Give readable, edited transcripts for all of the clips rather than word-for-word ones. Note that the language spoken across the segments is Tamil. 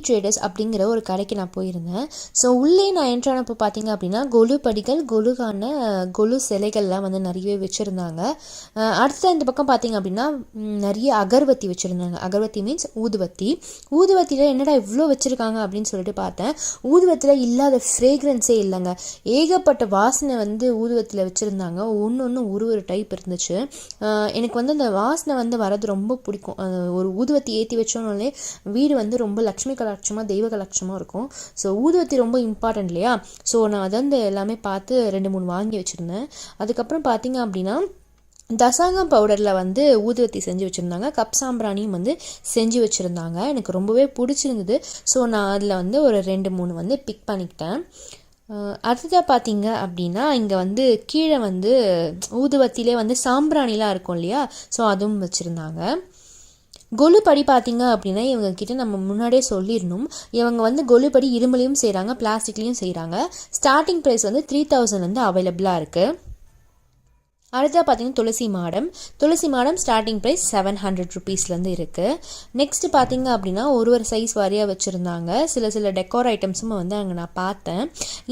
ட்ரேடர்ஸ் அப்படிங்கிற ஒரு கடைக்கு நான் போயிருந்தேன். ஸோ உள்ளே நான் என்ட்ரானப்போ பார்த்தீங்க அப்படின்னா கொலு படிகள், கொலுக்கான கொலு சிலைகள்லாம் வந்து நிறையவே வச்சுருந்தாங்க. அடுத்த இந்த பக்கம் பார்த்தீங்க அப்படின்னா நிறைய அகர்வத்தி வச்சுருந்தாங்க. அகர்வத்தி மீன்ஸ் ஊதுவத்தி. ஊதுவத்தியில் என்னடா இவ்வளோ வச்சுருக்காங்க அப்படின்னு சொல்லிட்டு பார்த்தேன். ஊதுவத்தியில் இல்லாத ஃப்ரேக்ரன்ஸே இல்லைங்க. ஏகப்பட்ட வாசனை வந்து ஊதுவத்தியில் வச்சுருந்தாங்க. ஒன்று ஒரு டைப் இருந்துச்சு. எனக்கு வந்து அந்த வாசனை வந்து வரது ரொம்ப பிடிக்கும். ஒரு ஊதுவத்தி ஏற்றி வச்சோன்னே வீடு வந்து ரொம்ப லக்ஷ்மி கலாட்சமாக, தெய்வ கலாட்சமாக இருக்கும். ஸோ ஊதுவத்தி ரொம்ப இம்பார்ட்டன்ட் இல்லையா? ஸோ நான் அதை வந்து எல்லாமே பார்த்து 2-3 வாங்கி வச்சுருந்தேன். அதுக்கப்புறம் பார்த்தீங்க அப்படின்னா தசாங்கம் பவுடரில் வந்து ஊதுவத்தி செஞ்சு வச்சுருந்தாங்க. கப் சாம்பிராணியும் வந்து செஞ்சு வச்சுருந்தாங்க. எனக்கு ரொம்பவே பிடிச்சிருந்தது. ஸோ நான் அதில் வந்து ஒரு 2-3 வந்து பிக் பண்ணிக்கிட்டேன். அடுத்ததாக பார்த்தீங்க அப்படின்னா இங்கே வந்து கீழே வந்து ஊதுவத்திலே வந்து சாம்பிராணிலாம் இருக்கும் இல்லையா? ஸோ அதுவும் வச்சுருந்தாங்க. கொலுப்படி பார்த்தீங்க அப்படின்னா இவங்கக்கிட்ட நம்ம முன்னாடியே சொல்லிடணும். இவங்க வந்து கொலுப்படி இரும்புலையும் செய்கிறாங்க, பிளாஸ்டிக்லேயும் செய்கிறாங்க. ஸ்டார்டிங் ப்ரைஸ் வந்து 3000 வந்து அவைலபிளாக இருக்குது. அடுத்ததாக பார்த்தீங்கன்னா துளசி மாடம் ஸ்டார்டிங் ப்ரைஸ் 700 ருபீஸ்லேருந்து இருக்குது. நெக்ஸ்ட்டு பார்த்தீங்க அப்படின்னா ஒரு சைஸ் வாரியாக வச்சுருந்தாங்க. சில டெக்கோர் ஐட்டம்ஸும் வந்து அங்கே நான் பார்த்தேன்.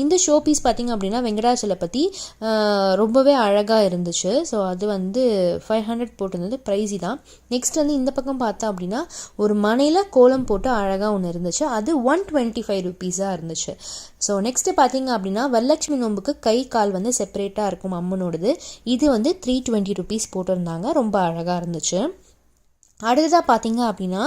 இந்த ஷோ பீஸ் பார்த்தீங்க அப்படின்னா வெங்கடாச்சலபதி ரொம்பவே அழகாக இருந்துச்சு. ஸோ அது வந்து 500 போட்டிருந்தது, ப்ரைஸி தான். நெக்ஸ்ட் வந்து இந்த பக்கம் பார்த்தா அப்படின்னா ஒரு மனையில் கோலம் போட்டு அழகாக ஒன்று இருந்துச்சு. அது 125 ருபீஸாக இருந்துச்சு. ஸோ நெக்ஸ்ட்டு பார்த்தீங்க அப்படின்னா வரலட்சுமி நோம்புக்கு கை கால் வந்து செப்பரேட்டாக இருக்கும் அம்மனோடது. இது வந்து 320 ருபீஸ் போட்டிருந்தாங்க. ரொம்ப அழகாக இருந்துச்சு. அடுத்ததாக பார்த்தீங்க அப்படின்னா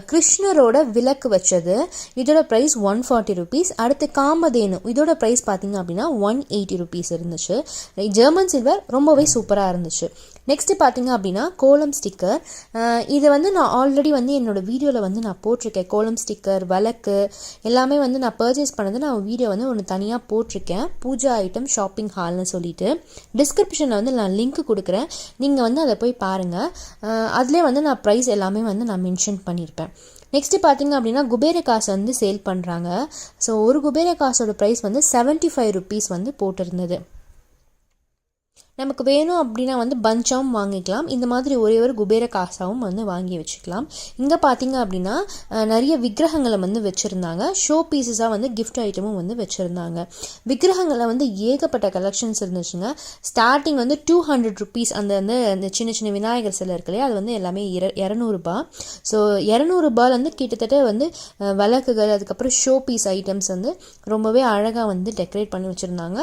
கிருஷ்ணரோட விளக்கு வச்சது. இதோட ப்ரைஸ் 140 ருபீஸ். அடுத்து காமதேனு, இதோட ப்ரைஸ் பார்த்தீங்க அப்படின்னா 180 ருபீஸ் இருந்துச்சு. ஜெர்மன் சில்வர் ரொம்பவே சூப்பராக இருந்துச்சு. நெக்ஸ்ட்டு பார்த்தீங்க அப்படின்னா கோலம் ஸ்டிக்கர். இது வந்து நான் ஆல்ரெடி வந்து என்னோடய வீடியோவில் வந்து நான் போட்டிருக்கேன். கோலம் ஸ்டிக்கர், விளக்கு எல்லாமே வந்து நான் பர்ச்சேஸ் பண்ணது நான் வீடியோ வந்து ஒன்று தனியாக போட்டிருக்கேன். பூஜா ஐட்டம் ஷாப்பிங் ஹால்னு சொல்லிட்டு டிஸ்கிரிப்ஷனில் வந்து நான் லிங்க் கொடுக்குறேன். நீங்கள் வந்து அதை போய் பாருங்கள். அதிலே வந்து நான் ப்ரைஸ் எல்லாமே வந்து நான் மென்ஷன் பண்ணியிருப்பேன். நெக்ஸ்ட்டு பார்த்தீங்க அப்படின்னா குபேர காசு வந்து சேல் பண்ணுறாங்க. ஸோ ஒரு குபேர காசோட ப்ரைஸ் வந்து 75 ருபீஸ் வந்து போட்டிருந்தது. நமக்கு வேணும் அப்படின்னா வந்து பஞ்சாவும் வாங்கிக்கலாம். இந்த மாதிரி ஒரே ஒரு குபேர காசாவும் வந்து வாங்கி வச்சுக்கலாம். இங்கே பார்த்தீங்க அப்படின்னா நிறைய விக்கிரகங்களை வந்து வச்சுருந்தாங்க. ஷோ பீஸஸாக வந்து கிஃப்ட் ஐட்டமும் வந்து வச்சுருந்தாங்க. விக்கிரகங்களை வந்து ஏகப்பட்ட கலெக்ஷன்ஸ் இருந்துச்சுங்க. ஸ்டார்டிங் வந்து 200 ருபீஸ். அந்த சின்ன சின்ன விநாயகர் சிலை இருக்கு இல்லையா? அது வந்து எல்லாமே 200 ரூபாய். ஸோ 200 ரூபாயில் வந்து கிட்டத்தட்ட வந்து விளக்குகள், அதுக்கப்புறம் ஷோ பீஸ் ஐட்டம்ஸ் வந்து ரொம்பவே அழகாக வந்து டெக்கரேட் பண்ணி வச்சுருந்தாங்க.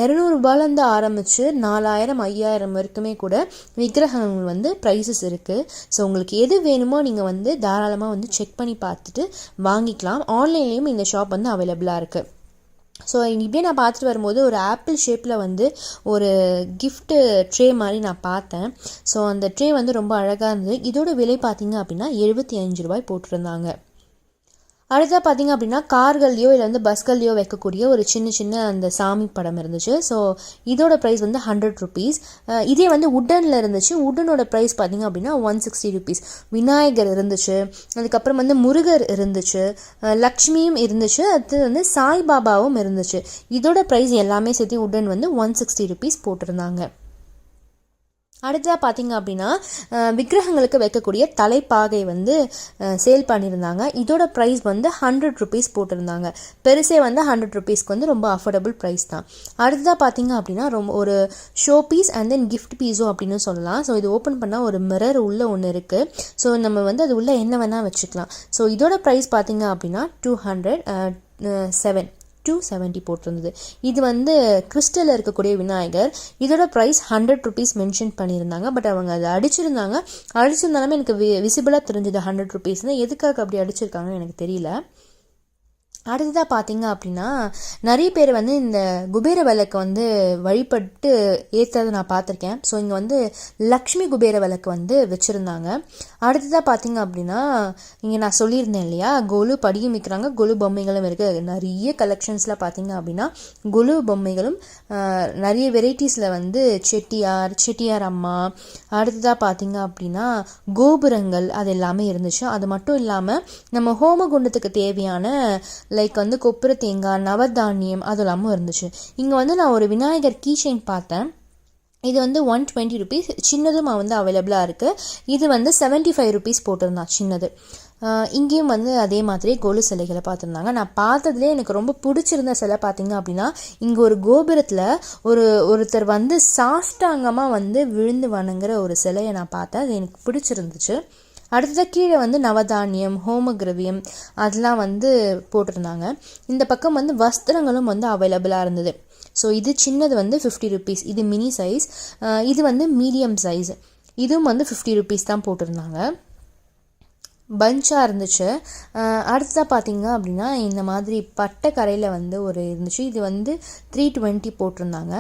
200 ரூபாயிலேருந்து ஆரம்பித்து 4000, 5000 வரைக்குமே கூட விக்கிரகங்கள் வந்து ப்ரைஸஸ் இருக்குது. ஸோ உங்களுக்கு எது வேணுமோ நீங்கள் வந்து தாராளமாக வந்து செக் பண்ணி பார்த்துட்டு வாங்கிக்கலாம். ஆன்லைன்லேயும் இந்த ஷாப் வந்து அவைலபிளாக இருக்குது. ஸோ இப்படியே நான் பார்த்துட்டு வரும்போது ஒரு ஆப்பிள் ஷேப்பில் வந்து ஒரு கிஃப்ட்டு ட்ரே மாதிரி நான் பார்த்தேன். ஸோ அந்த ட்ரே வந்து ரொம்ப அழகாக இருந்தது. இதோட விலை பார்த்தீங்க அப்படின்னா 75 ரூபாய் போட்டிருந்தாங்க. அடுத்ததாக பார்த்தீங்க அப்படின்னா கார்கள்லையோ இல்லை வந்து பஸ்கள்லையோ வைக்கக்கூடிய ஒரு சின்ன அந்த சாமி படம் இருந்துச்சு. ஸோ இதோட ப்ரைஸ் வந்து 100 ருபீஸ். இதே வந்து உட்டனில் இருந்துச்சு. உட்டனோட ப்ரைஸ் பார்த்தீங்க அப்படின்னா 160 ருபீஸ். விநாயகர் இருந்துச்சு, அதுக்கப்புறம் வந்து முருகர் இருந்துச்சு, லக்ஷ்மியும் இருந்துச்சு, அது வந்து சாய்பாபாவும் இருந்துச்சு. இதோட ப்ரைஸ் எல்லாமே சேர்த்து உட்டன் வந்து 160 ருபீஸ் போட்டிருந்தாங்க. அடுத்ததாக பார்த்தீங்க அப்படின்னா விக்கிரகங்களுக்கு வைக்கக்கூடிய தலைப்பாகை வந்து சேல் பண்ணியிருந்தாங்க. இதோட ப்ரைஸ் வந்து 100 ருபீஸ் போட்டிருந்தாங்க. பெருசே வந்து 100 ருபீஸ்க்கு வந்து ரொம்ப அஃபோர்டபுள் ப்ரைஸ் தான். அடுத்ததாக பார்த்தீங்க அப்படின்னா ரொம்ப ஒரு show piece and then gift பீஸும் அப்படின்னு சொல்லலாம். ஸோ இது ஓப்பன் பண்ணால் ஒரு மிரர் உள்ள ஒன்று இருக்குது. ஸோ நம்ம வந்து அது உள்ள என்ன வேணால் வச்சுக்கலாம். ஸோ இதோட ப்ரைஸ் பார்த்தீங்க அப்படின்னா 270 போட்டிருந்தது. இது வந்து கிறிஸ்டலில் இருக்கக்கூடிய விநாயகர். இதோட ப்ரைஸ் 100 ருபீஸ் மென்ஷன் பண்ணியிருந்தாங்க. பட் அவங்க அதை அடிச்சிருந்தாலுமே எனக்கு விசிபிளாக தெரிஞ்சது 100 ருபீஸ்னு. எதுக்காக அப்படி அடிச்சிருக்காங்கன்னு எனக்கு தெரியல. அடுத்ததாக பார்த்தீங்க அப்படின்னா நிறைய பேர் வந்து இந்த குபேர விளக்கு வந்து வழிபட்டு ஏற்றதை நான் பார்த்துருக்கேன். ஸோ இங்கே வந்து லக்ஷ்மி குபேர விளக்கு வந்து வச்சுருந்தாங்க. அடுத்ததாக பார்த்தீங்க அப்படின்னா இங்கே நான் சொல்லியிருந்தேன் இல்லையா, கொலு படியும் விற்கிறாங்க, கொலு பொம்மைகளும் இருக்குது. நிறைய கலெக்ஷன்ஸில் பார்த்தீங்க அப்படின்னா கொலு பொம்மைகளும் நிறைய வெரைட்டிஸில் வந்து செட்டியார் அம்மா, அடுத்ததாக பார்த்தீங்க அப்படின்னா கோபுரங்கள் அது எல்லாமே இருந்துச்சு. அது மட்டும் இல்லாமல் நம்ம ஹோமகுண்டத்துக்கு தேவையான லைக் வந்து கொப்புரை தேங்காய், நவதானியம் அது எல்லாமும் இருந்துச்சு. இங்கே வந்து நான் ஒரு விநாயகர் கீ செயின் பார்த்தேன். இது வந்து 120 ருபீஸ். சின்னதும் வந்து அவைலபிளாக இருக்குது. இது வந்து 75 ருபீஸ் போட்டிருந்தான் சின்னது. இங்கேயும் வந்து அதே மாதிரி கொலு சிலைகளை பார்த்துருந்தாங்க. நான் பார்த்ததுலேயே எனக்கு ரொம்ப பிடிச்சிருந்த சிலை பார்த்திங்க அப்படின்னா, இங்கே ஒரு கோபுரத்தில் ஒருத்தர் வந்து சாஷ்டாங்கமாக வந்து விழுந்து வணங்குற ஒரு சிலையை நான் பார்த்தேன். அது எனக்கு பிடிச்சிருந்துச்சு. அடுத்ததாக கீழே வந்து நவதானியம், ஹோமகிரவியம் அதெல்லாம் வந்து போட்டிருந்தாங்க. இந்த பக்கம் வந்து வஸ்திரங்களும் வந்து அவைலபிளாக இருந்தது. ஸோ இது சின்னது வந்து 50 rupees, இது மினி சைஸ், இது வந்து மீடியம் சைஸ், இதுவும் வந்து 50 rupees தான் போட்டிருந்தாங்க. பஞ்சாக இருந்துச்சு. அடுத்ததாக பார்த்திங்க அப்படின்னா இந்த மாதிரி பட்டை கரையில் வந்து ஒரு இருந்துச்சு. இது வந்து 320 போட்டிருந்தாங்க.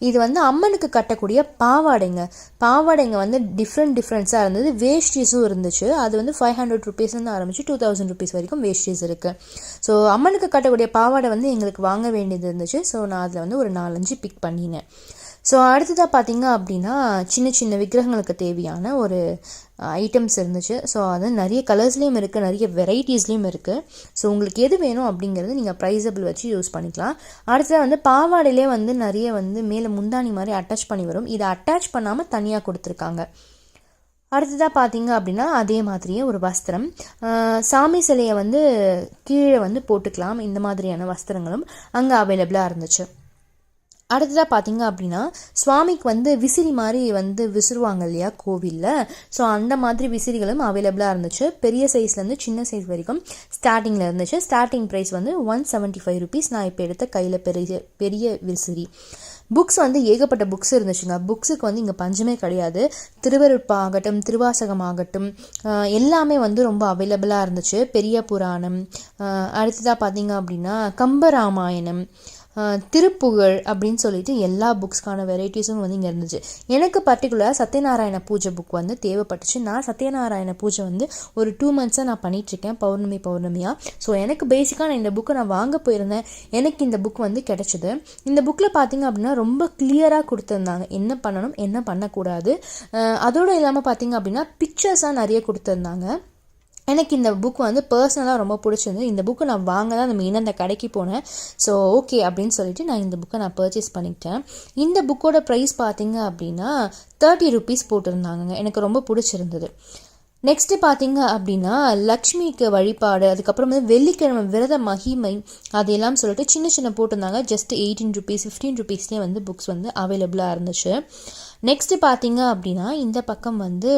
இது வந்து அம்மனுக்கு கட்டக்கூடிய பாவாடைங்க வந்து டிஃப்ரெண்ட்ஸாக இருந்தது. வேஷ்டிஸும் இருந்துச்சு. அது வந்து 500 rupeesலேருந்து ஆரம்பிச்சு 2000 rupees வரைக்கும் வேஷ்டிஸ் இருக்குது. ஸோ அம்மனுக்கு கட்டக்கூடிய பாவாடை வந்து எங்களுக்கு வாங்க வேண்டியது இருந்துச்சு. ஸோ நான் அதில் வந்து ஒரு 4-5 பிக் பண்ணினேன். ஸோ அடுத்ததாக பார்த்திங்க அப்படின்னா சின்ன விக்கிரகங்களுக்கு தேவையான ஒரு ஐட்டம்ஸ் இருந்துச்சு. ஸோ அது நிறைய கலர்ஸ்லேயும் இருக்குது, நிறைய வெரைட்டிஸ்லேயும் இருக்குது. ஸோ உங்களுக்கு எது வேணும் அப்படிங்கிறது நீங்கள் ப்ரைஸபிள் வச்சு யூஸ் பண்ணிக்கலாம். அடுத்தது வந்து பாவாடையிலே வந்து நிறைய வந்து மேலே முந்தானி மாதிரி அட்டாச் பண்ணி வரும். இதை அட்டாச் பண்ணாமல் தனியாக கொடுத்துருக்காங்க. அடுத்ததாக பார்த்திங்க அப்படின்னா அதே மாதிரியே ஒரு வஸ்திரம், சாமி சிலையை வந்து கீழே வந்து போட்டுக்கலாம். இந்த மாதிரியான வஸ்திரங்களும் அங்கே அவைலபிளாக இருந்துச்சு. அடுத்ததாக பார்த்திங்க அப்படின்னா சுவாமிக்கு வந்து விசிறி மாதிரி வந்து விசிறுவாங்க இல்லையா கோவிலில். ஸோ அந்த மாதிரி விசிறிகளும் அவைலபிளாக இருந்துச்சு. பெரிய சைஸ்லேருந்து சின்ன சைஸ் வரைக்கும் ஸ்டார்டிங்கில் இருந்துச்சு. ஸ்டார்டிங் ப்ரைஸ் வந்து 175 rupees. நான் இப்போ எடுத்த கையில் பெரிய விசிறி. புக்ஸ் வந்து ஏகப்பட்ட புக்ஸ் இருந்துச்சுங்க. புக்ஸுக்கு வந்து இங்கே பஞ்சமே கிடையாது. திருவருட்பா ஆகட்டும், திருவாசகம் ஆகட்டும், எல்லாமே வந்து ரொம்ப அவைலபிளாக இருந்துச்சு. பெரிய புராணம், அடுத்ததாக பார்த்திங்க அப்படின்னா கம்பராமாயணம், திருப்புகழ் அப்படின்னு சொல்லிட்டு எல்லா புக்ஸ்க்கான வெரைட்டிஸும் வந்து இங்கே இருந்துச்சு. எனக்கு பர்டிகுலராக சத்யநாராயண பூஜை புக் வந்து தேவைப்பட்டுச்சு. நான் சத்யநாராயண பூஜை வந்து ஒரு 2 months நான் பண்ணிகிட்ருக்கேன், பௌர்ணமியாக. ஸோ எனக்கு பேசிக்காக நான் இந்த புக்கை நான் வாங்க போயிருந்தேன். எனக்கு இந்த புக் வந்து கிடச்சிது. இந்த புக்கில் பார்த்திங்க அப்படின்னா ரொம்ப கிளியராக கொடுத்துருந்தாங்க என்ன பண்ணணும் என்ன பண்ணக்கூடாது. அதோடு இல்லாமல் பார்த்திங்க அப்படின்னா பிக்சர்ஸாக நிறைய கொடுத்துருந்தாங்க. எனக்கு இந்த புக் வந்து பர்சனலாக ரொம்ப பிடிச்சிருந்தது. இந்த புக்கு நான் வாங்க தான் மெயினாக அந்த கடைக்கு போனேன். ஸோ ஓகே அப்படின்னு சொல்லிட்டு நான் இந்த புக்கை நான் பர்ச்சேஸ் பண்ணிக்கிட்டேன். இந்த புக்கோட ப்ரைஸ் பார்த்திங்க அப்படின்னா 30 rupees போட்டிருந்தாங்க. எனக்கு ரொம்ப பிடிச்சிருந்தது. நெக்ஸ்ட்டு பார்த்திங்க அப்படின்னா லக்ஷ்மிக்கு வழிபாடு, அதுக்கப்புறம் வந்து வெள்ளிக்கிழமை விரத மகிமை அதையெல்லாம் சொல்லிட்டு சின்ன போட்டிருந்தாங்க. ஜஸ்ட் 18 rupees 15 rupeesலேயே வந்து புக்ஸ் வந்து அவைலபிளாக இருந்துச்சு. நெக்ஸ்ட்டு பார்த்திங்க அப்படின்னா இந்த பக்கம் வந்து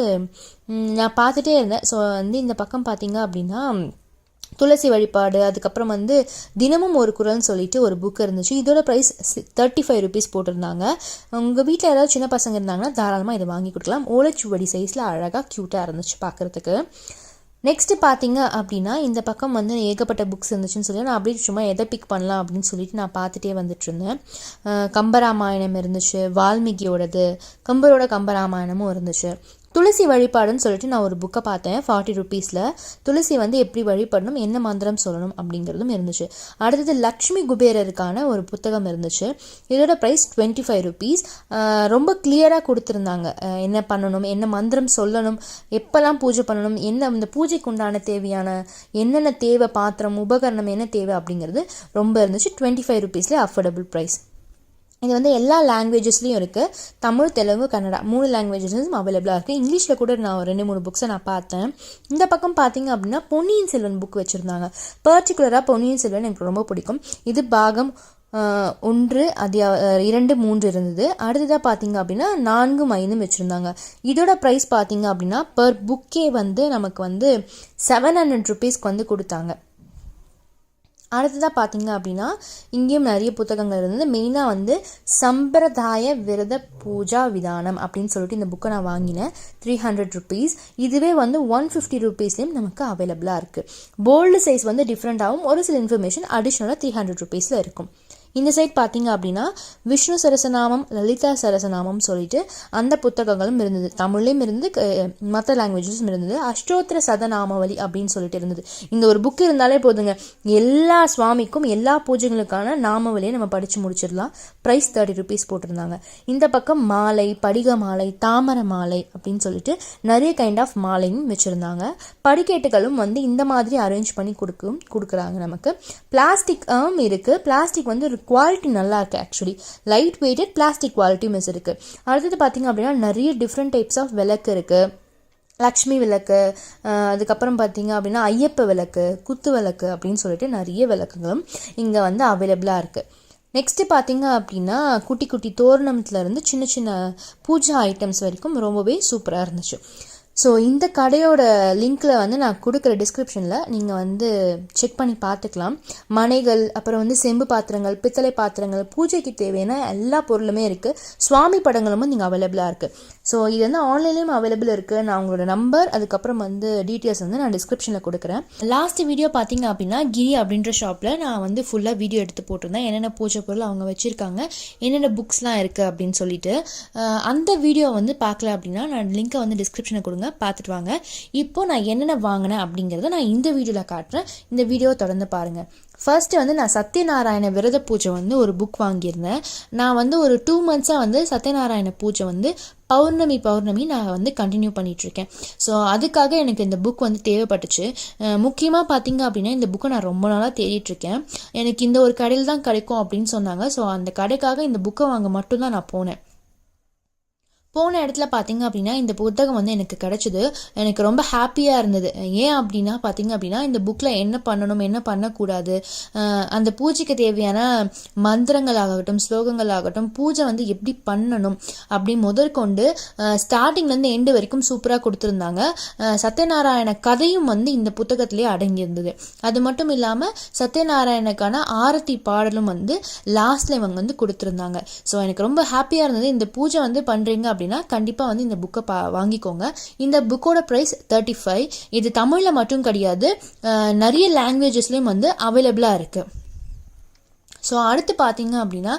நான் பார்த்துட்டே இருந்தேன். ஸோ வந்து இந்த பக்கம் பார்த்திங்க அப்படின்னா துளசி வழிபாடு, அதுக்கப்புறம் வந்து தினமும் ஒரு குரல்னு சொல்லிட்டு ஒரு புக் இருந்துச்சு. இதோட ப்ரைஸ் 35 rupees போட்டிருந்தாங்க. உங்கள் வீட்டில் ஏதாவது சின்ன பசங்க இருந்தாங்கன்னா தாராளமாக இதை வாங்கி கொடுக்கலாம். ஓலைச்சுவடி சைஸில் அழகாக க்யூட்டாக இருந்துச்சு பார்க்குறதுக்கு. நெக்ஸ்ட்டு பார்த்திங்க அப்படின்னா இந்த பக்கம் வந்து ஏகப்பட்ட புக்ஸ் இருந்துச்சுன்னு சொல்லி நான் அப்படியே சும்மா எதை பிக் பண்ணலாம் அப்படின்னு சொல்லிட்டு நான் பார்த்துட்டே வந்துட்டுருந்தேன். கம்பராமாயணம் இருந்துச்சு, வால்மீகியோடது, கம்பரோட கம்பராமாயணமும் இருந்துச்சு. துளசி வழிபாடுன்னு சொல்லிட்டு நான் ஒரு புக்கை பார்த்தேன் 40 rupeesல. துளசி வந்து எப்படி வழிபடணும், என்ன மந்திரம் சொல்லணும் அப்படிங்கிறதும் இருந்துச்சு. அடுத்தது லக்ஷ்மி குபேரருக்கான ஒரு புத்தகம் இருந்துச்சு. இதோட ப்ரைஸ் 25 rupees. ரொம்ப கிளியராக கொடுத்துருந்தாங்க என்ன பண்ணணும், என்ன மந்திரம் சொல்லணும், எப்போல்லாம் பூஜை பண்ணணும், என்ன இந்த பூஜைக்கு உண்டான தேவையான என்னென்ன தேவை, பாத்திரம் உபகரணம் என்ன தேவை அப்படிங்கிறது ரொம்ப இருந்துச்சு. 25 rupeesல அஃபோர்டபுள் ப்ரைஸ். இது வந்து எல்லா லாங்குவேஜஸ்லேயும் இருக்குது. தமிழ், தெலுங்கு, கன்னடா 3 லாங்குவேஜஸும் அவைலபிளாக இருக்குது. இங்கிலீஷில் கூட நான் 2-3 புக்ஸை நான் பார்த்தேன். இந்த பக்கம் பார்த்திங்க அப்படின்னா பொன்னியின் செல்வன் புக் வச்சுருந்தாங்க. பர்டிகுலராக பொன்னியின் செல்வன் எனக்கு ரொம்ப பிடிக்கும். இது பாகம் 1, 2, 3 இருந்தது. அடுத்ததாக பார்த்திங்க அப்படின்னா 4, 5 வச்சுருந்தாங்க. இதோட ப்ரைஸ் பார்த்திங்க அப்படின்னா பர் புக்கே வந்து நமக்கு வந்து 700 rupeesக்கு வந்து கொடுத்தாங்க. அடுத்ததாக பார்த்திங்க அப்படின்னா இங்கேயும் நிறைய புத்தகங்கள் இருந்தது. மெயினாக வந்து சம்பிரதாய விரத பூஜா விதானம் அப்படின்னு சொல்லிட்டு இந்த புக்கை நான் வாங்கினேன். 300 rupees. இதுவே வந்து 150 rupeesலேயும் நமக்கு அவைலபிளாக இருக்குது. போல்டு சைஸ் வந்து டிஃப்ரெண்ட்டாகவும் ஒரு சில இன்ஃபர்மேஷன் அடிஷ்னலாக 300 rupeesல இருக்கும். இந்த சைட் பார்த்திங்க அப்படின்னா விஷ்ணு சரசநாமம், லலிதா சரசநாமம் சொல்லிட்டு அந்த புத்தகங்களும் இருந்தது. தமிழ்லேயும் இருந்தது, மற்ற லாங்குவேஜஸும் இருந்தது. அஷ்டோத்திர சதநாமாவளி அப்படின்னு சொல்லிட்டு இருந்தது. இந்த ஒரு புக் இருந்தாலே போதுங்க, எல்லா சுவாமிக்கும் எல்லா பூஜைகளுக்கான நாமாவளியை நம்ம படித்து முடிச்சிடலாம். ப்ரைஸ் 30 rupees போட்டிருந்தாங்க. இந்த பக்கம் மாலை, படிக மாலை, தாமரை மாலை அப்படின்னு சொல்லிட்டு நிறைய கைண்ட் ஆஃப் மாலையும் வச்சுருந்தாங்க. படிக்கேட்டுகளும் வந்து இந்த மாதிரி அரேஞ்ச் பண்ணி கொடுக்குறாங்க நமக்கு. பிளாஸ்டிக் இருக்குது. பிளாஸ்டிக் வந்து குவாலிட்டி நல்லா இருக்குது. Actually light weighted plastic quality miss இருக்குது. அடுத்தது பார்த்திங்க அப்படின்னா நிறைய டிஃப்ரெண்ட் டைப்ஸ் ஆஃப் விளக்கு இருக்குது. லக்ஷ்மி விளக்கு, அதுக்கப்புறம் பார்த்தீங்க அப்படின்னா ஐயப்ப விளக்கு, குத்து விளக்கு அப்படின்னு சொல்லிட்டு நிறைய விளக்குகளும் இங்கே வந்து அவைலபிளாக இருக்குது. நெக்ஸ்ட்டு பார்த்தீங்க அப்படின்னா குட்டி குட்டி தோரணத்துலேருந்து சின்ன சின்ன பூஜா ஐட்டம்ஸ் வரைக்கும் ரொம்பவே சூப்பராக இருந்துச்சு. ஸோ இந்த கடையோட லிங்க்கில் வந்து நான் கொடுக்குற டிஸ்கிரிப்ஷனில் நீங்கள் வந்து செக் பண்ணி பார்த்துக்கலாம். மனைகள், அப்புறம் வந்து செம்பு பாத்திரங்கள், பித்தளை பாத்திரங்கள், பூஜைக்கு தேவையான எல்லா பொருளுமே இருக்குது. சுவாமி படங்களும் நீங்கள் அவைலபிளாக இருக்குது. ஸோ இது வந்து ஆன்லைன்லேயும் அவைலபிள் இருக்குது. நான் உங்களோட நம்பர் அதுக்கப்புறம் வந்து டீட்டெயில்ஸ் வந்து நான் டிஸ்கிரிப்ஷனில் கொடுக்குறேன். லாஸ்ட் வீடியோ பார்த்தீங்க அப்படின்னா கிரி அப்படின்ற ஷாப்பில் நான் வந்து ஃபுல்லாக வீடியோ எடுத்து போட்டிருந்தேன். என்னென்ன பூஜை பொருள் அவங்க வச்சுருக்காங்க, என்னென்ன புக்ஸ்லாம் இருக்குது அப்படின்னு சொல்லிட்டு. அந்த வீடியோ வந்து பார்க்கல அப்படின்னா நான் லிங்க்கை வந்து டிஸ்கிரிப்ஷனில் கொடுங்க, பார்த்துட்டு வாங்க. இப்போ நான் என்னென்ன வாங்கினேன் அப்படிங்கிறத நான் இந்த வீடியோவில் காட்டுறேன். இந்த வீடியோ தொடர்ந்து பாருங்கள். ஃபர்ஸ்ட்டு வந்து நான் சத்யநாராயண விரத பூஜை வந்து ஒரு புக் வாங்கியிருந்தேன். நான் வந்து ஒரு 2 monthஸாக வந்து சத்யநாராயண பூஜை வந்து பௌர்ணமி நான் வந்து கண்டினியூ பண்ணிகிட்ருக்கேன். ஸோ அதுக்காக எனக்கு இந்த புக் வந்து தேவைப்பட்டுச்சு. முக்கியமாக பார்த்தீங்க அப்படின்னா இந்த புக்கை நான் ரொம்ப நாளாக தேடிட்டுருக்கேன். எனக்கு இந்த ஒரு கடையில் தான் கிடைக்கும் அப்படின்னு சொன்னாங்க. ஸோ அந்த கடைக்காக இந்த புக்கை வாங்க மட்டும்தான் நான் போனேன். போன இடத்துல பார்த்தீங்க அப்படின்னா இந்த புத்தகம் வந்து எனக்கு கிடச்சிது. எனக்கு ரொம்ப ஹாப்பியாக இருந்தது. ஏன் அப்படின்னா பார்த்தீங்க அப்படின்னா இந்த புக்கில் என்ன பண்ணணும், என்ன பண்ணக்கூடாது, அந்த பூஜைக்கு தேவையான மந்திரங்கள் ஆகட்டும், ஸ்லோகங்கள் ஆகட்டும், பூஜை வந்து எப்படி பண்ணணும் அப்படி முதற்கொண்டு ஸ்டார்டிங்லேருந்து எண்டு வரைக்கும் சூப்பராக கொடுத்துருந்தாங்க. சத்யநாராயண கதையும் வந்து இந்த புத்தகத்திலே அடங்கியிருந்தது. அது மட்டும் இல்லாமல் சத்யநாராயணக்கான ஆரத்தி பாடலும் வந்து லாஸ்ட்ல இவங்க வந்து கொடுத்துருந்தாங்க. ஸோ எனக்கு ரொம்ப ஹாப்பியாக இருந்தது. இந்த பூஜை வந்து பண்ணுறீங்க அப்படின்னா கண்டிப்பாக வந்து இந்த புக்கை வாங்கிக்கோங்க. இந்த புக்கோட ப்ரைஸ் 35. இது தமிழில் மட்டும் கிடையாது, நிறைய லாங்குவேஜஸ்லேயும் வந்து அவைலபிளாக இருக்குது. ஸோ அடுத்து பார்த்தீங்க அப்படின்னா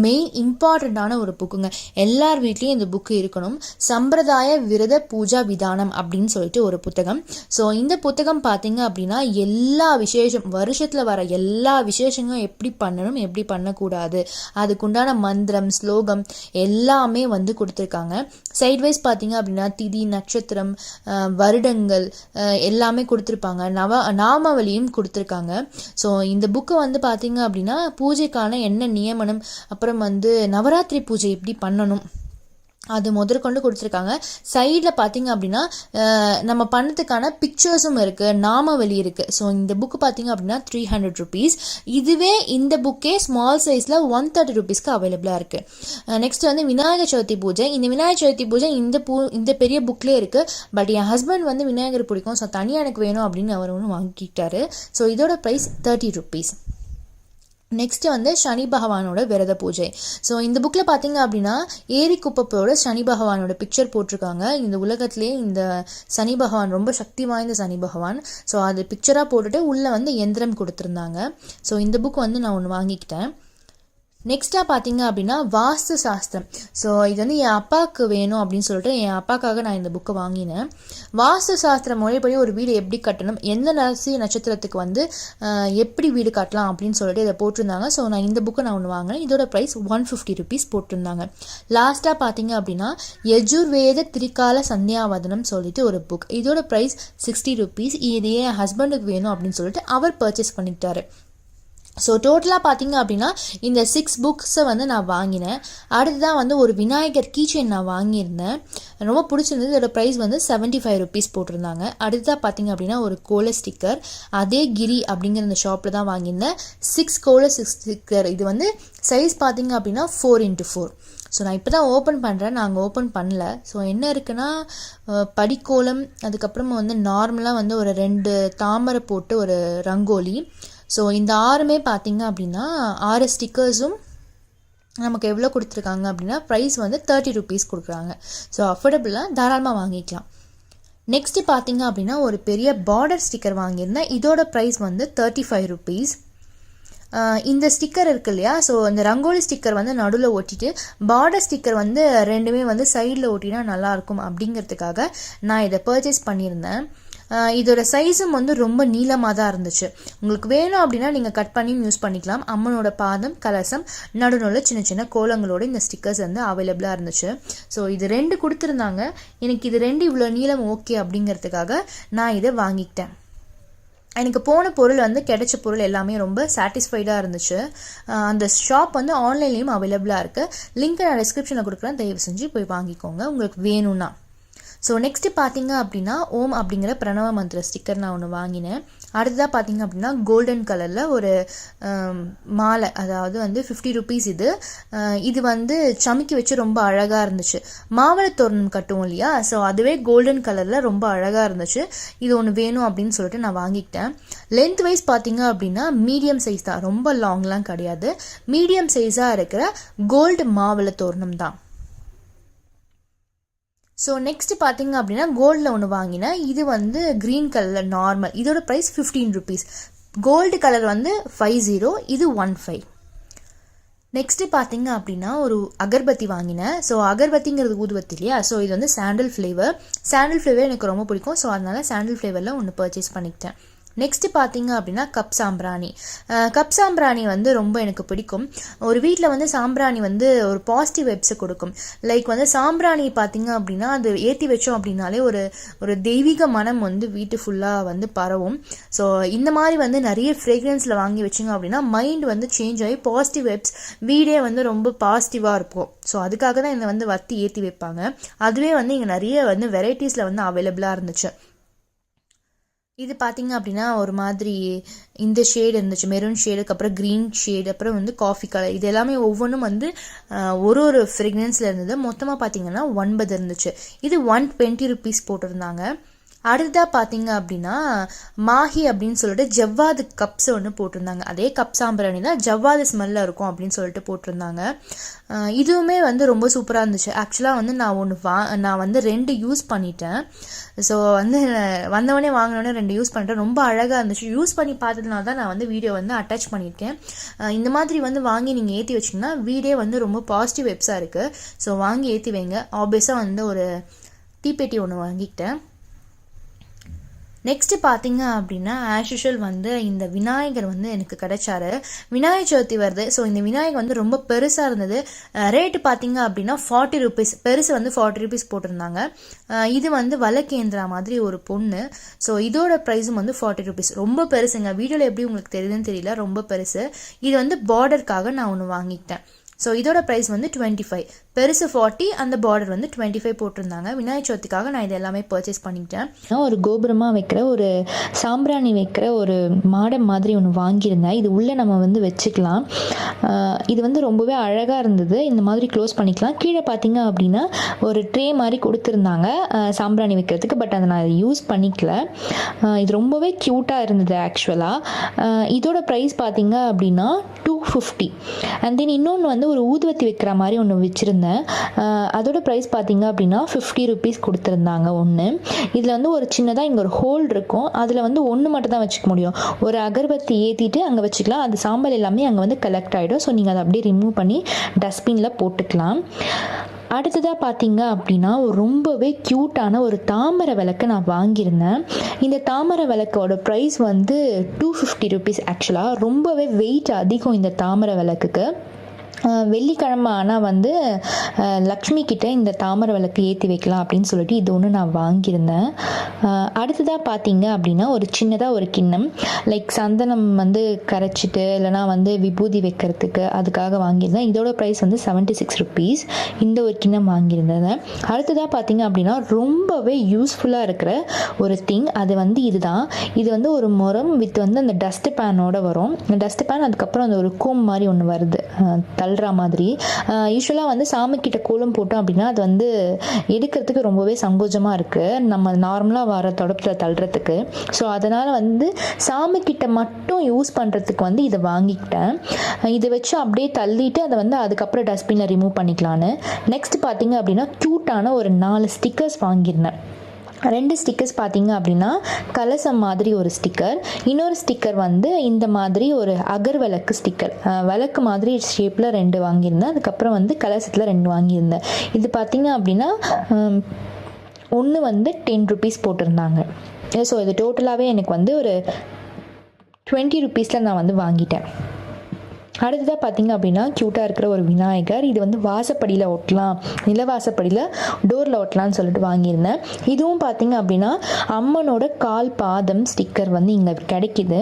மெயின் இம்பார்ட்டண்ட்டான ஒரு புக்குங்க. எல்லார் வீட்லேயும் இந்த புக்கு இருக்கணும். சம்பிரதாய விரத பூஜா விதானம் அப்படின்னு சொல்லிட்டு ஒரு புத்தகம். ஸோ இந்த புத்தகம் பார்த்தீங்க அப்படின்னா எல்லா விசேஷம், வருஷத்தில் வர எல்லா விசேஷங்களும் எப்படி பண்ணணும், எப்படி பண்ணக்கூடாது, அதுக்குண்டான மந்திரம், ஸ்லோகம் எல்லாமே வந்து கொடுத்துருக்காங்க. சைட்வைஸ் பார்த்தீங்க அப்படின்னா திதி, நட்சத்திரம், வருடங்கள் எல்லாமே கொடுத்துருப்பாங்க. நாமாவளியும் கொடுத்துருக்காங்க. ஸோ இந்த புக்கு வந்து பார்த்தீங்க அப்படின்னா பூஜைக்கான என்ன நியமனம், அப்புறம் வந்து நவராத்திரி பூஜை எப்படி பண்ணணும் அது முதற்கொண்டு கொடுத்துருக்காங்க. சைடில் பார்த்தீங்க அப்படின்னா நம்ம பண்ணதுக்கான பிக்சர்ஸும் இருக்குது, நாமாவளி இருக்குது. ஸோ இந்த புக்கு பார்த்தீங்க அப்படின்னா 300 rupees. இதுவே இந்த புக்கே ஸ்மால் சைஸில் 130 rupeesக்கு அவைலபிளாக இருக்குது. நெக்ஸ்ட் வந்து விநாயகர் சதுர்த்தி பூஜை. இந்த விநாயகர் சதுர்த்தி பூஜை இந்த பெரிய புக்லேயே இருக்குது. பட் என் ஹஸ்பண்ட் வந்து விநாயகர் பிடிக்கும், ஸோ தனியாக எனக்கு வேணும் அப்படின்னு அவர் ஒன்று வாங்கிக்கிட்டாரு. ஸோ இதோட ப்ரைஸ் 30 rupees. நெக்ஸ்ட்டு வந்து சனி பகவானோட விரத பூஜை. ஸோ இந்த புக்கில் பார்த்தீங்க அப்படின்னா ஏரி குப்பப்போட சனி பகவானோட பிக்சர் போட்டிருக்காங்க. இந்த உலகத்திலே இந்த சனி பகவான் ரொம்ப சக்தி வாய்ந்த சனி பகவான். ஸோ அது பிக்சராக போட்டுட்டு உள்ளே வந்து எந்திரம் கொடுத்துருந்தாங்க. ஸோ இந்த புக் வந்து நான் ஒன்று வாங்கிக்கிட்டேன். நெக்ஸ்ட்டாக பார்த்தீங்க அப்படின்னா வாஸ்து சாஸ்திரம். ஸோ இது வந்து என் அப்பாவுக்கு வேணும் அப்படின்னு சொல்லிட்டு என் அப்பாவுக்காக நான் இந்த புக்கை வாங்கினேன். வாஸ்து சாஸ்திரம் முறைப்படி ஒரு வீடு எப்படி கட்டணும், எந்த ராசி நட்சத்திரத்துக்கு வந்து எப்படி வீடு கட்டலாம் அப்படின்னு சொல்லிட்டு இதை போட்டிருந்தாங்க. ஸோ நான் இந்த புக்கை நான் ஒன்று வாங்கினேன். இதோட ப்ரைஸ் 150 rupees போட்டிருந்தாங்க. லாஸ்ட்டாக பார்த்தீங்க அப்படின்னா யஜுர்வேத திரிகால சந்தியாவதனம் சொல்லிட்டு ஒரு புக். இதோட ப்ரைஸ் 60 rupees. இது என் ஹஸ்பண்டுக்கு வேணும் அப்படின்னு சொல்லிட்டு அவர் பர்ச்சேஸ் பண்ணிக்கிட்டாரு. ஸோ டோட்டலாக பார்த்தீங்க அப்படின்னா இந்த 6 புக்ஸை வந்து நான் வாங்கினேன். அடுத்ததான் வந்து ஒரு விநாயகர் கீச்செயின் நான் வாங்கியிருந்தேன். ரொம்ப பிடிச்சிருந்தது. இதோட ப்ரைஸ் வந்து 75 rupees போட்டிருந்தாங்க. அடுத்ததாக பார்த்தீங்க அப்படின்னா ஒரு கோல ஸ்டிக்கர். அதே கிரி அப்படிங்கிற அந்த ஷாப்பில் தான் வாங்கியிருந்தேன். 6 கோல ஸ்டிக்கர். இது வந்து சைஸ் பார்த்தீங்க அப்படின்னா 4x4. ஸோ நான் இப்போ தான் ஓப்பன் பண்ணுறேன், நாங்கள் ஓப்பன் பண்ணல. ஸோ என்ன இருக்குன்னா படிக்கோலம், அதுக்கப்புறமா வந்து நார்மலாக வந்து ஒரு 2 தாமரை போட்டு ஒரு ரங்கோலி. ஸோ இந்த 6மே பார்த்தீங்க அப்படின்னா 6 ஸ்டிக்கர்ஸும் நமக்கு எவ்வளோ கொடுத்துருக்காங்க அப்படின்னா ப்ரைஸ் வந்து 30 rupees கொடுக்குறாங்க. ஸோ அஃபோர்டபுளாக தாராளமாக வாங்கிக்கலாம். நெக்ஸ்ட்டு பார்த்தீங்க அப்படின்னா ஒரு பெரிய பார்டர் ஸ்டிக்கர் வாங்கியிருந்தேன். இதோட ப்ரைஸ் வந்து 35 rupees. இந்த ஸ்டிக்கர் இருக்கு இல்லையா, ஸோ இந்த ரங்கோலி ஸ்டிக்கர் வந்து நடுவில் ஒட்டிட்டு பார்டர் ஸ்டிக்கர் வந்து ரெண்டுமே வந்து சைடில் ஒட்டினா நல்லாயிருக்கும் அப்படிங்கிறதுக்காக நான் இதை பர்ச்சேஸ் பண்ணியிருந்தேன். இதோட சைஸும் வந்து ரொம்ப நீளமாக தான் இருந்துச்சு. உங்களுக்கு வேணும் அப்படின்னா நீங்கள் கட் பண்ணியும் யூஸ் பண்ணிக்கலாம். அம்மனோட பாதம், கலசம், நடுநூல சின்ன சின்ன கோலங்களோட இந்த ஸ்டிக்கர்ஸ் வந்து அவைலபிளாக இருந்துச்சு. ஸோ இது 2 கொடுத்துருந்தாங்க. எனக்கு இது 2 இவ்வளோ நீளம் ஓகே அப்படிங்கிறதுக்காக நான் இதை வாங்கிக்கிட்டேன். எனக்கு போன பொருள் வந்து கிடைச்ச பொருள் எல்லாமே ரொம்ப சாட்டிஸ்ஃபைடாக இருந்துச்சு. அந்த ஷாப் வந்து ஆன்லைன்லேயும் அவைலபிளாக இருக்குது. லிங்க் நான் டிஸ்கிரிப்ஷனில் கொடுக்குறேன், தயவு செஞ்சு போய் வாங்கிக்கோங்க உங்களுக்கு வேணும்னா. ஸோ நெக்ஸ்ட்டு பார்த்தீங்க அப்படின்னா ஓம் அப்படிங்கிற பிரணவ மந்திர ஸ்டிக்கர் நான் ஒன்று வாங்கினேன். அடுத்ததாக பார்த்தீங்க அப்படின்னா கோல்டன் கலரில் ஒரு மாலை, அதாவது வந்து 50 rupees இது வந்து சமைக்கி வச்சு ரொம்ப அழகாக இருந்துச்சு. மாவளை தோரணம் கட்டுவோம் இல்லையா, ஸோ அதுவே கோல்டன் கலரில் ரொம்ப அழகாக இருந்துச்சு. இது ஒன்று வேணும் அப்படின்னு சொல்லிட்டு நான் வாங்கிக்கிட்டேன். லென்த் வைஸ் பார்த்தீங்க அப்படின்னா மீடியம் சைஸ் தான், ரொம்ப லாங்லாம் கிடையாது. மீடியம் சைஸாக இருக்கிற கோல்டு மாவளை தோரணம் தான். ஸோ நெக்ஸ்ட் பார்த்தீங்க அப்படின்னா கோல்டில் ஒன்று வாங்கினேன். இது வந்து க்ரீன் கலரில் நார்மல், இதோட ப்ரைஸ் 15 rupees. கோல்டு கலர் வந்து 50, இது 15. நெக்ஸ்ட்டு பார்த்தீங்க அப்படின்னா ஒரு அகர்பத்தி வாங்கினேன். ஸோ அகர்பத்திங்கிறது ஊதுவத்தி இல்லையா, ஸோ இது வந்து சாண்டில் ஃப்ளேவர் எனக்கு ரொம்ப பிடிக்கும். ஸோ அதனால சாண்டில் ஃப்ளேவரில் ஒன்று பர்ச்சேஸ் பண்ணிக்கிட்டேன். நெக்ஸ்ட்டு பார்த்தீங்க அப்படின்னா கப் சாம்பிராணி வந்து ரொம்ப எனக்கு பிடிக்கும். ஒரு வீட்டில் வந்து சாம்பிராணி வந்து ஒரு பாசிட்டிவ் வைப்ஸை கொடுக்கும். லைக் வந்து சாம்பிராணி பார்த்தீங்க அப்படின்னா அது ஏற்றி வச்சோம் அப்படின்னாலே ஒரு தெய்வீக மனம் வந்து வீட்டு ஃபுல்லாக வந்து பரவும். ஸோ இந்த மாதிரி வந்து நிறைய ஃப்ரேக்ரன்ஸில் வாங்கி வச்சிங்க அப்படின்னா மைண்ட் வந்து சேஞ்ச் ஆகி பாசிட்டிவ் வைப்ஸ், வீடே வந்து ரொம்ப பாசிட்டிவாக இருக்கும். ஸோ அதுக்காக தான் இந்த வந்து வத்தி ஏற்றி வைப்பாங்க. அதுவே வந்து இங்கே நிறைய வந்து வெரைட்டிஸில் வந்து அவைலபிளாக இருந்துச்சு. இது பார்த்தீங்க அப்படின்னா ஒரு மாதிரி இந்த ஷேடு இருந்துச்சு, மெரூன் ஷேடுக்கு அப்புறம் க்ரீன் ஷேடு, அப்புறம் வந்து காஃபி கலர். இது எல்லாமே ஒவ்வொன்றும் வந்து ஒரு ஃப்ரெக்னன்ஸில் இருந்தது. மொத்தமாக பார்த்தீங்கன்னா 9 இருந்துச்சு. இது 120 rupees போட்டிருந்தாங்க. அடுத்ததாக பார்த்தீங்க அப்படின்னா மாஹி அப்படின்னு சொல்லிட்டு ஜவ்வாது கப்ஸ் ஒன்று போட்டிருந்தாங்க. அதே கப் சாம்பிராணி தான், ஜவ்வாது ஸ்மெல்லில் இருக்கும் அப்படின்னு சொல்லிட்டு போட்டிருந்தாங்க. இதுவுமே வந்து ரொம்ப சூப்பராக இருந்துச்சு. ஆக்சுவலாக வந்து நான் வந்து 2 யூஸ் பண்ணிட்டேன். ஸோ வந்து வந்தவொடனே வாங்கினோடனே 2 யூஸ் பண்ணிட்டேன். ரொம்ப அழகாக இருந்துச்சு. யூஸ் பண்ணி பார்த்ததுனால தான் நான் வந்து வீடியோ வந்து அட்டாச் பண்ணியிருக்கேன். இந்த மாதிரி வந்து வாங்கி நீங்கள் ஏற்றி வச்சிங்கன்னா வீடே வந்து ரொம்ப பாசிட்டிவ் வெப்ஸாக இருக்குது. ஸோ வாங்கி ஏற்றி வைங்க. ஆப்வியஸாக வந்து ஒரு தீப்பெட்டி ஒன்று வாங்கிக்கிட்டேன். நெக்ஸ்ட்டு பார்த்தீங்க அப்படின்னா ஆஸ் யூஷுவல் வந்து இந்த விநாயகர் வந்து எனக்கு கிடைச்சாரு. விநாயகர் சதுர்த்தி வருது. ஸோ இந்த விநாயகர் வந்து ரொம்ப பெருசாக இருந்தது. ரேட்டு பார்த்தீங்க அப்படின்னா 40 rupees, பெருசு வந்து 40 rupees போட்டிருந்தாங்க. இது வந்து வழக்கேந்திரா மாதிரி ஒரு பொண்ணு. ஸோ இதோட ப்ரைஸும் வந்து 40 rupees. ரொம்ப பெருசுங்க. வீடியோவில் எப்படி உங்களுக்கு தெரியுதுன்னு தெரியல, ரொம்ப பெருசு. இது வந்து பார்டருக்காக நான் ஒன்று வாங்கிக்கிட்டேன். ஸோ இதோட ப்ரைஸ் வந்து 25, பெருசு 40, அந்த பார்டர் வந்து 25 போட்டிருந்தாங்க. விநாயகர் சதுர்த்திக்காக நான் இது எல்லாமே பர்ச்சேஸ் பண்ணிக்கிட்டேன். ஒரு கோபுரமாக வைக்கிற ஒரு சாம்பிராணி வைக்கிற ஒரு மாடம் மாதிரி ஒன்று வாங்கியிருந்தேன். இது உள்ளே நம்ம வந்து வச்சுக்கலாம். இது வந்து ரொம்பவே அழகாக இருந்தது. இந்த மாதிரி க்ளோஸ் பண்ணிக்கலாம். கீழே பார்த்தீங்க அப்படின்னா ஒரு ட்ரே மாதிரி கொடுத்துருந்தாங்க சாம்பிராணி வைக்கிறதுக்கு. பட் அதை நான் யூஸ் பண்ணிக்கல. இது ரொம்பவே க்யூட்டாக இருந்தது ஆக்சுவலாக. இதோட ப்ரைஸ் பார்த்தீங்க அப்படின்னா 250. அண்ட் தென் இன்னொன்று வந்து ஒரு ஊதுவத்தி வைக்கிற மாதிரி ஒன்று வச்சுருந்தேன். அதோட ப்ரைஸ் பார்த்தீங்க அப்படின்னா 50 rupees கொடுத்துருந்தாங்க ஒன்று. இதில் வந்து ஒரு சின்னதாக இங்கே ஒரு ஹோல் இருக்கும். அதில் வந்து ஒன்று மட்டும் தான் வச்சுக்க முடியும். ஒரு அகர்பத்தி ஏற்றிட்டு அங்கே வச்சுக்கலாம். அது சாம்பல் எல்லாமே அங்கே வந்து கலெக்ட் ஆகிடும். ஸோ நீங்கள் அதை அப்படியே ரிமூவ் பண்ணி டஸ்ட்பினில் போட்டுக்கலாம். அடுத்ததாக பார்த்தீங்க அப்படின்னா ரொம்பவே க்யூட்டான ஒரு தாமரை விளக்கு நான் வாங்கியிருந்தேன். இந்த தாமரை விளக்கோட ப்ரைஸ் வந்து 250 rupees. ஆக்சுவலாக ரொம்பவே வெயிட் அதிகம் இந்த தாமரை விளக்குக்கு. வெள்ளிக்கிழமை ஆனால் வந்து லக்ஷ்மி கிட்ட இந்த தாமரை விளக்கு ஏற்றி வைக்கலாம் அப்படின்னு சொல்லிட்டு இது ஒன்று நான் வாங்கியிருந்தேன். அடுத்ததாக பார்த்தீங்க அப்படின்னா ஒரு சின்னதாக ஒரு கிண்ணம், லைக் சந்தனம் வந்து கரைச்சிட்டு இல்லைனா வந்து விபூதி வைக்கிறதுக்கு அதுக்காக வாங்கியிருந்தேன். இதோட ப்ரைஸ் வந்து 76 rupees. இந்த ஒரு கிண்ணம் வாங்கியிருந்தேன். அடுத்ததாக பார்த்தீங்க அப்படின்னா ரொம்பவே யூஸ்ஃபுல்லாக இருக்கிற ஒரு திங், அது வந்து இதுதான். இது வந்து ஒரு முறம் வித் வந்து அந்த டஸ்ட் பேனோட வரும். டஸ்ட் பேன், அதுக்கப்புறம் அந்த ஒரு கோம் மாதிரி ஒன்று வருது தள்ளுற மாதிரி. யூஸ்வலாக வந்து சாமிக்கிட்ட கோலம் போட்டோம் அப்படின்னா அது வந்து எடுக்கிறதுக்கு ரொம்பவே சங்கோஜமாக இருக்குது, நம்ம நார்மலாக வர தொடப்பில் தள்ளுறதுக்கு. ஸோ அதனால் வந்து சாமிக்கிட்ட மட்டும் யூஸ் பண்ணுறதுக்கு வந்து இதை வாங்கிக்கிட்டேன். இதை வச்சு அப்படியே தள்ளிட்டு அதை வந்து அதுக்கப்புறம் டஸ்ட்பினில் ரிமூவ் பண்ணிக்கலான்னு. நெக்ஸ்ட் பார்த்தீங்க அப்படின்னா க்யூட்டான ஒரு 4 ஸ்டிக்கர்ஸ் வாங்கியிருந்தேன். 2 ஸ்டிக்கர்ஸ் பார்த்தீங்க அப்படின்னா கலசம் மாதிரி ஒரு ஸ்டிக்கர், இன்னொரு ஸ்டிக்கர் வந்து இந்த மாதிரி ஒரு அகர் விளக்கு ஸ்டிக்கர், விளக்கு மாதிரி ஷேப்பில் 2 வாங்கியிருந்தேன். அதுக்கப்புறம் வந்து கலசத்தில் 2 வாங்கியிருந்தேன். இது பார்த்தீங்க அப்படின்னா ஒன்று வந்து 10 rupees போட்டிருந்தாங்க. ஸோ இது டோட்டலாகவே எனக்கு வந்து ஒரு 20 rupeesல நான் வந்து வாங்கிட்டேன். அடுத்ததாக பார்த்தீங்க அப்படின்னா க்யூட்டாக இருக்கிற ஒரு விநாயகர். இது வந்து வாசப்படியில் ஒட்டலாம், நிலவாசப்படியில் டோரில் ஒட்டலான்னு சொல்லிட்டு வாங்கியிருந்தேன். இதுவும் பார்த்தீங்க அப்படின்னா அம்மனோட கால் பாதம் ஸ்டிக்கர் வந்து இங்கே கிடைக்கிது.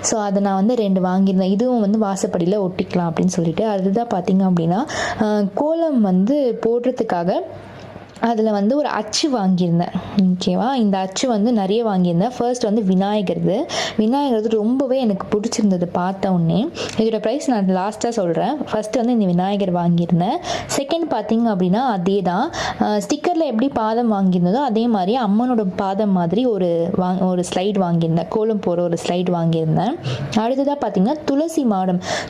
ஸோ அதை நான் வந்து 2 வாங்கியிருந்தேன். இதுவும் வந்து வாசப்படியில் ஒட்டிக்கலாம் அப்படின்னு சொல்லிட்டு. அதுதான் பார்த்தீங்க அப்படின்னா கோலம் வந்து போடுறதுக்காக அதில் வந்து ஒரு அச்சு வாங்கியிருந்தேன். ஓகேவா, இந்த அச்சு வந்து நிறைய வாங்கியிருந்தேன். ஃபர்ஸ்ட் வந்து விநாயகர் ரொம்பவே எனக்கு பிடிச்சிருந்தது பார்த்த உடனே. இதோட ப்ரைஸ் நான் லாஸ்ட்டாக சொல்கிறேன். ஃபர்ஸ்ட் வந்து இந்த விநாயகர் வாங்கியிருந்தேன். செகண்ட் பார்த்திங்க அப்படின்னா அதே தான், ஸ்டிக்கரில் எப்படி பாதம் வாங்கியிருந்ததோ அதே மாதிரி அம்மனோட பாதம் மாதிரி ஒரு ஸ்லைட் வாங்கியிருந்தேன், கோலம் போகிற ஒரு ஸ்லைட் வாங்கியிருந்தேன். அடுத்ததாக பார்த்திங்கன்னா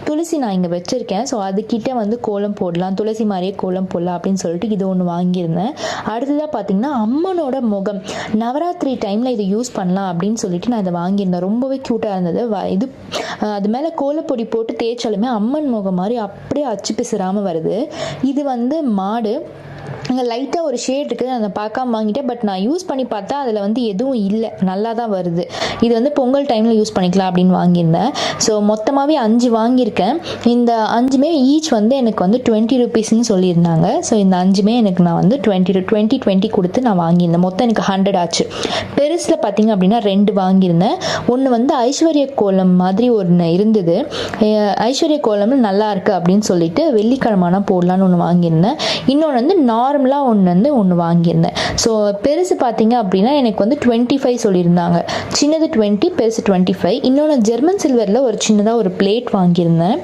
துளசி நான் இங்கே வச்சுருக்கேன். ஸோ அதுக்கிட்ட வந்து கோலம் போடலாம், துளசி மாதிரியே கோலம் போடலாம் அப்படின்னு சொல்லிட்டு இது ஒன்று வாங்கியிருந்தேன். அடுத்ததாக பார்த்தீங்கன்னா அம்மனோட முகம், நவராத்திரி டைமில் இதை யூஸ் பண்ணலாம் அப்படின்னு சொல்லிட்டு நான் இதை வாங்கியிருந்தேன். ரொம்பவே க்யூட்டாக இருந்தது. இது அது மேலே கோலப்பொடி போட்டு தேய்ச்சாலுமே அம்மன் முகம் மாதிரி அப்படியே அச்சு பிசுறாமல் வருது. இது வந்து மாடு, அங்கே லைட்டாக ஒரு ஷேட் இருக்குது, நான் அதை பார்க்காம வாங்கிட்டேன். பட் நான் யூஸ் பண்ணி பார்த்தா அதில் வந்து எதுவும் இல்லை, நல்லா தான் வருது. இது வந்து பொங்கல் டைமில் யூஸ் பண்ணிக்கலாம் அப்படின்னு வாங்கியிருந்தேன். ஸோ மொத்தமாகவே 5 வாங்கியிருக்கேன். இந்த 5மே ஈச் வந்து எனக்கு வந்து 20 ருபீஸ்ன்னு சொல்லியிருந்தாங்க. ஸோ இந்த 5மே எனக்கு நான் வந்து 20 கொடுத்து நான் வாங்கியிருந்தேன். மொத்தம் எனக்கு 100 ஆச்சு. பெருசில் பார்த்திங்க அப்படின்னா 2 வாங்கியிருந்தேன். ஒன்று வந்து ஐஸ்வர்ய கோலம் மாதிரி ஒன்று இருந்தது. ஐஸ்வர்ய கோலம்னு நல்லா இருக்குது அப்படின்னு சொல்லிட்டு வெள்ளிக்கிழமான போடலான்னு ஒன்று வாங்கியிருந்தேன். இன்னொன்று வந்து நார்மலாக ஒன்று வாங்கியிருந்தேன். ஸோ பெருசு பார்த்தீங்க அப்படின்னா எனக்கு வந்து 25 சொல்லியிருந்தாங்க. சின்னது 20, பெருசு 25. இன்னொன்று ஜெர்மன் சில்வரில் ஒரு சின்னதாக ஒரு பிளேட் வாங்கியிருந்தேன்,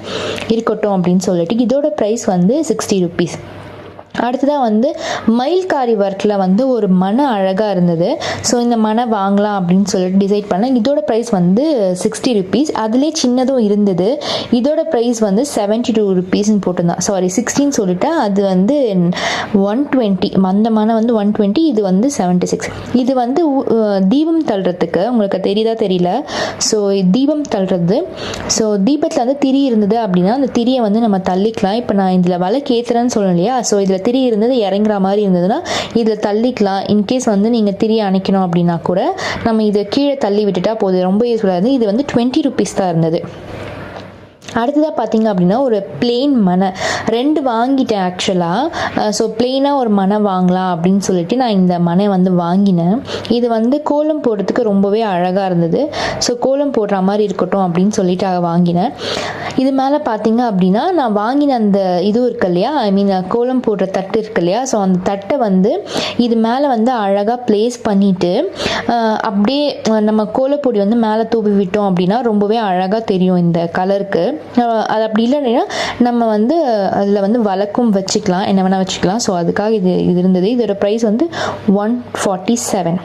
இருக்கட்டும் அப்படின்னு சொல்லிட்டு. இதோட ப்ரைஸ் வந்து 60 ருபீஸ். அடுத்ததாக வந்து மயில்காரி ஒர்க்கில் வந்து ஒரு மனை அழகாக இருந்தது. ஸோ இந்த மனை வாங்கலாம் அப்படின்னு சொல்லிட்டு டிசைட் பண்ணேன். இதோட ப்ரைஸ் வந்து 60 ருபீஸ். அதுலேயே சின்னதும் இருந்தது. இதோட ப்ரைஸ் வந்து 72 ருபீஸ்ன்னு போட்டிருந்தான். சாரி 16 சொல்லிட்டேன். அது வந்து 120. அந்த மனை வந்து 120, இது வந்து 76. இது வந்து தீபம் தள்ளுறதுக்கு, உங்களுக்கு தெரியுதா தெரியல. ஸோ தீபம் தள்ளுறது, ஸோ தீபத்தில் வந்து திரி இருந்தது அப்படின்னா அந்த திரியை வந்து நம்ம தள்ளிக்கலாம். இப்போ நான் இதில் விளக்கு ஏற்றுறேன்னு சொல்லணும் இல்லையா, ஸோ இதில் திரி இருந்தது இறங்குற மாதிரி இருந்ததுன்னா இதில் தள்ளிக்கலாம். இன்கேஸ் வந்து நீங்கள் திரி அணைக்கணும் அப்படின்னா கூட நம்ம இதை கீழே தள்ளி விட்டுட்டா போதும். ரொம்ப யூஸ்ஃபுல்லாக இருந்தது. இது வந்து 20 ருபீஸ் தான் இருந்தது. அடுத்ததாக பார்த்தீங்க அப்படின்னா ஒரு பிளெயின் மனை 2 வாங்கிட்டேன் ஆக்சுவலாக. ஸோ பிளெயினாக ஒரு மனை வாங்கலாம் அப்படின்னு சொல்லிட்டு நான் இந்த மனை வந்து வாங்கினேன். இது வந்து கோலம் போடுறதுக்கு ரொம்பவே அழகாக இருந்தது. ஸோ கோலம் போடுற மாதிரி இருக்கட்டும் அப்படின்னு சொல்லிட்டு வாங்கினேன். இது மேலே பார்த்தீங்க அப்படின்னா நான் வாங்கின அந்த இது இருக்கு இல்லையா, ஐ மீன் கோலம் போடுற தட்டு இருக்கு இல்லையா, ஸோ அந்த தட்டை வந்து இது மேலே வந்து அழகாக ப்ளேஸ் பண்ணிவிட்டு அப்படியே நம்ம கோலப்பொடி வந்து மேலே தூவி விட்டோம் அப்படின்னா ரொம்பவே அழகாக தெரியும் இந்த கலருக்கு. அது அப்படி இல்லைன்னா நம்ம வந்து அதில் வந்து வழக்கும் வச்சுக்கலாம், என்ன வேணால் வச்சுக்கலாம். ஸோ அதுக்காக இது இருந்தது. இதோட ப்ரைஸ் வந்து 147.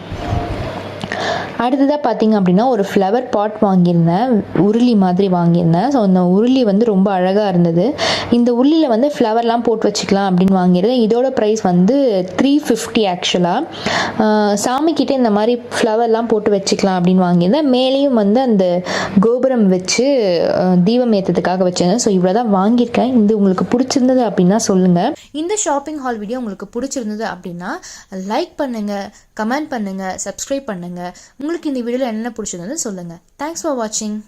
அடுத்ததாக பார்த்தீங்க அப்படின்னா ஒரு ஃப்ளவர் பாட் வாங்கியிருந்தேன், உருளி மாதிரி வாங்கியிருந்தேன். ஸோ இந்த உருளி வந்து ரொம்ப அழகாக இருந்தது. இந்த உருளியில் வந்து ஃப்ளவர்லாம் போட்டு வச்சுக்கலாம் அப்படின்னு வாங்கியிருந்தேன். இதோட ப்ரைஸ் வந்து 350 ஆக்சுவலாக. சாமிக்கிட்டே இந்த மாதிரி ஃப்ளவர்லாம் போட்டு வச்சுக்கலாம் அப்படின்னு வாங்கியிருந்தேன். மேலேயும் வந்து அந்த கோபுரம் வச்சு தீபம் ஏற்றதுக்காக வச்சிருந்தேன். ஸோ இவ்வளோ தான் வாங்கியிருக்கேன். இது உங்களுக்கு பிடிச்சிருந்தது அப்படின்னா சொல்லுங்கள். இந்த ஷாப்பிங் ஹால் வீடியோ உங்களுக்கு பிடிச்சிருந்தது அப்படின்னா லைக் பண்ணுங்கள், கமெண்ட் பண்ணுங்கள், சப்ஸ்கிரைப் பண்ணுங்கள். உங்களுக்கு இந்த வீடியோவில் என்ன பிடிச்சிருந்ததுன்னு சொல்லுங்கள். தேங்க்ஸ் ஃபார் வாட்சிங்.